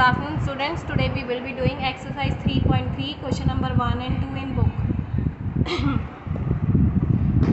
Good afternoon students. Today we will be doing exercise 3.3 question number 1 and 2 in book.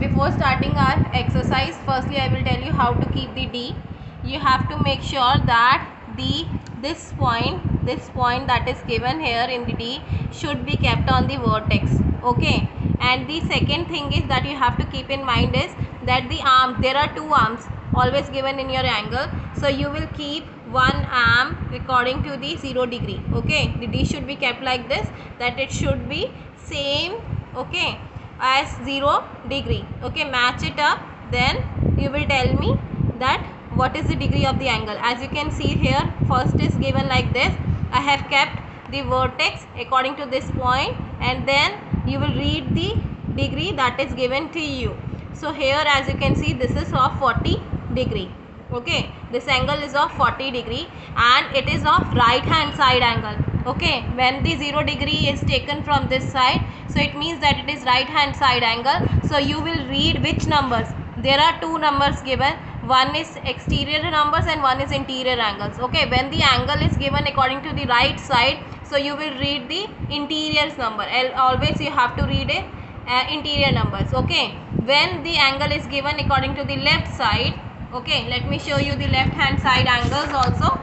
Before starting our exercise, firstly I will tell you how to keep the D. You have to make sure that this point that is given here in the D should be kept on the vertex. Okay. And the second thing is that you have to keep in mind is that the arm, there are two arms always given in your angle, so you will keep one arm according to the 0 degree. Okay, the D should be kept like this, that it should be same, okay, as 0 degree. Okay, match it up, then you will tell me that what is the degree of the angle. As you can see here, first is given like this. I have kept the vertex according to this point, and then you will read the degree that is given to you. So here as you can see, this is of 40 degree. Okay, this angle is of 40 degree and it is of right hand side angle. Okay, when the 0 degree is taken from this side, so it means that it is right hand side angle. So you will read which numbers. There are two numbers given, one is exterior numbers and one is interior angles. Okay, when the angle is given according to the right side, so you will read the interior number. Always you have to read a interior numbers. Okay, when the angle is given according to the left side, okay, let me show you the left hand side angles also.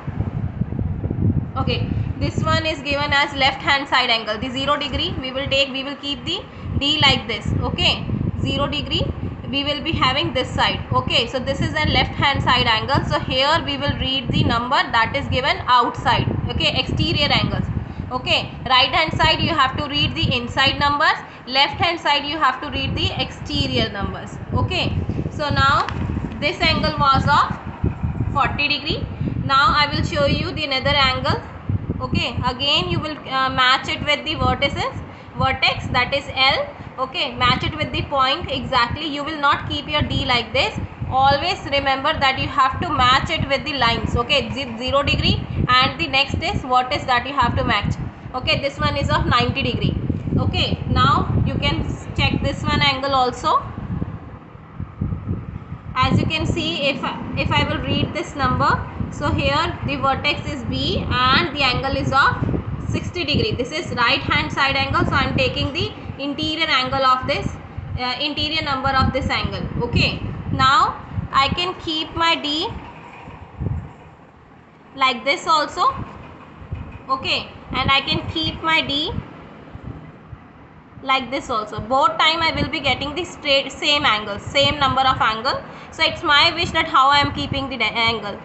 Okay, this one is given as left hand side angle. The 0 degree we will keep the D like this. Okay, 0 degree we will be having this side. Okay, so this is a left hand side angle, so here we will read the number that is given outside. Okay, exterior angles. Okay, right hand side you have to read the inside numbers, left hand side you have to read the exterior numbers. Okay, so now this angle was of 40 degree. Now I will show you the another angle. Okay, again you will match it with the vertex, that is L. Okay, match it with the point exactly. You will not keep your D like this. Always remember that you have to match it with the lines. Okay, 0 degree and the next is what is that you have to match. Okay, this one is of 90 degree. Okay, now you can check this one angle also. As you can see, if I will read this number, so here the vertex is B and the angle is of 60 degree. This is right hand side angle, so I am taking the interior angle of this interior number of this angle. Okay, now I can keep my D like this also. Okay, and I can keep my D like this also. Both time I will be getting the same angle, same number of angle. So it's my wish that how I am keeping the angle,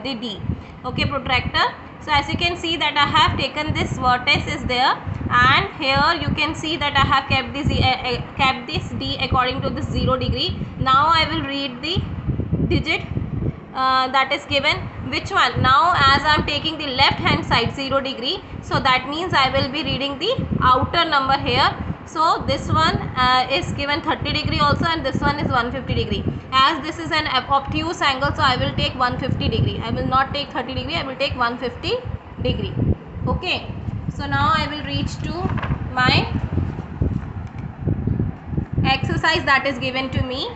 the D. Okay, protractor. So as you can see that I have taken this vertex is there, and here you can see that I have kept this D according to this 0 degree. Now I will read the digit that is given. Which one? Now as I am taking the left hand side 0 degree, so that means I will be reading the outer number here. So this one is given 30 degree also, and this one is 150 degree. As this is an obtuse angle, so I will take 150 degree. I will not take 30 degree, I will take 150 degree. Okay, so now I will reach to my exercise that is given to me.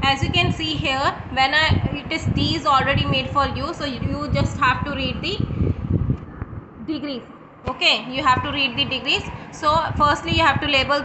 As you can see here, when it is D is already made for you, so you just have to read the degrees. Okay, you have to read the degrees. So firstly you have to label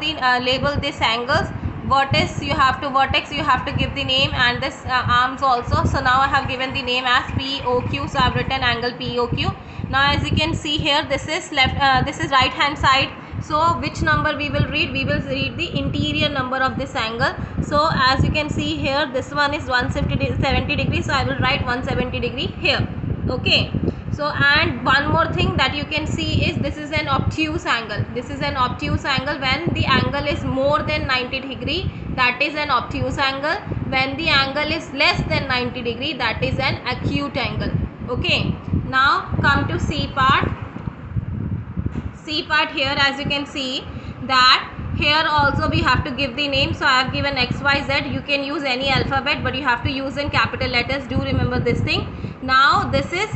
this angles. Vertex you have to give the name, and this arms also. So now I have given the name as POQ, so I have written angle POQ. Now as you can see here, this is right hand side. So which number we will read? We will read the interior number of this angle. So as you can see here, this one is 170 degree, so I will write 170 degree here. Okay, so and one more thing that you can see is this is an obtuse angle. This is an obtuse angle. When the angle is more than 90 degree, that is an obtuse angle. When the angle is less than 90 degree, that is an acute angle. Okay, now come to C part. C part here, as you can see that here also we have to give the name. So I have given XYZ. You can use any alphabet, but you have to use in capital letters. Do remember this thing. Now this is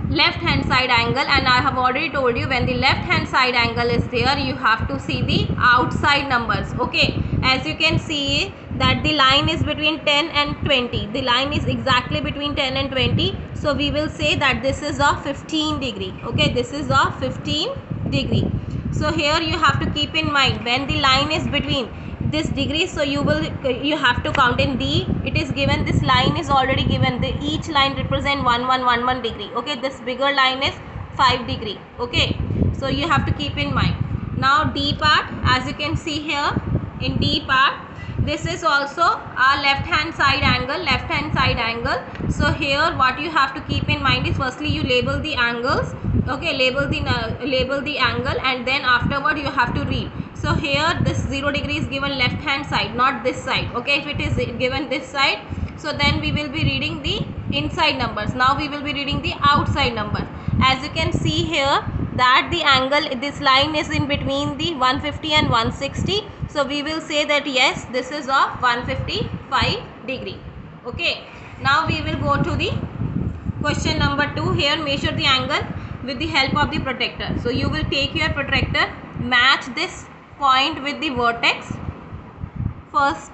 left hand side angle, and I have already told you when the left hand side angle is there, you have to see the outside numbers. Okay, as you can see that the line is between 10 and 20. The line is exactly between 10 and 20. So we will say that this is a 15 degree. Okay, this is a 15 degree. So here you have to keep in mind when the line is between this degree, so you have to count in D. It is given, this line is already given, each line represent 1 degree. Okay, this bigger line is 5 degree. Okay, so you have to keep in mind. Now D part, as you can see here in D part, this is also a left hand side angle. So here what you have to keep in mind is, firstly you label the angles. Okay, label the angle, and then afterward you have to read. So here this 0 degree is given left hand side, not this side. Okay, if it is given this side, so then we will be reading the inside numbers. Now we will be reading the outside numbers. As you can see here that the angle, this line is in between the 150 and 160. So we will say that yes, this is of 155 degree. Okay, now we will go to the question number 2. Here measure the angle with the help of the protractor. So you will take your protractor, match this point with the vertex, first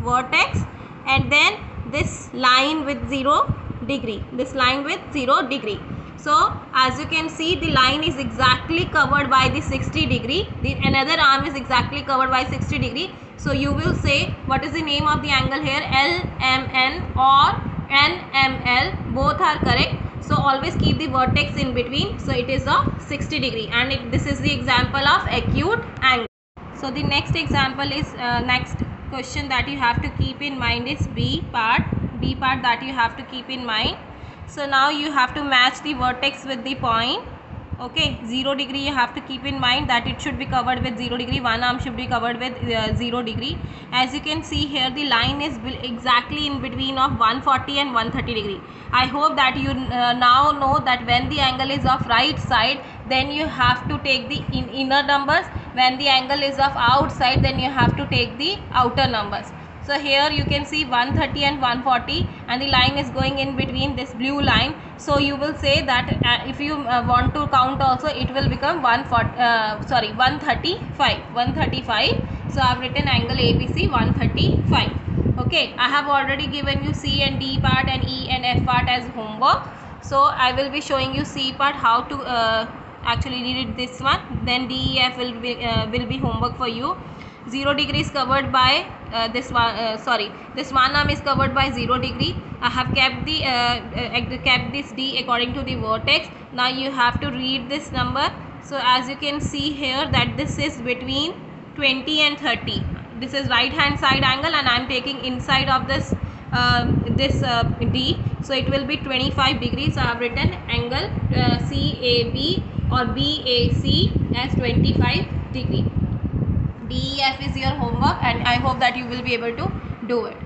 vertex, and then this line with 0 degree, So as you can see, the line is exactly covered by the 60 degree. The another arm is exactly covered by 60 degree. So you will say, what is the name of the angle here? LMN or NML, both are correct. So always keep the vertex in between. So it is of 60 degree, and this is the example of acute angle. So the next example is next question that you have to keep in mind is B part that you have to keep in mind. So now you have to match the vertex with the point. Okay, 0 degree you have to keep in mind that it should be covered with 0 degree. One arm should be covered with 0 degree. As you can see here, the line is exactly in between of 140 and 130 degree. I hope that you now know that when the angle is of right side, then you have to take the inner numbers. When the angle is of outside, then you have to take the outer numbers. So here you can see 130 and 140, and the line is going in between this blue line. So you will say that if you want to count also, it will become 135. So I have written angle ABC 135. Okay, I have already given you C and D part and E and F part as homework. So I will be showing you C part, how to actually read this one. Then D, E, F will be homework for you. 0 degree is covered by this one arm is covered by 0 degree. I have kept the kept this D according to the vertex. Now you have to read this number. So as you can see here that this is between 20 and 30. This is right hand side angle, and I am taking inside of this D. So it will be 25 degrees. So I have written angle CAB or BAC as 25 degree. DEF is your homework, and I hope that you will be able to do it.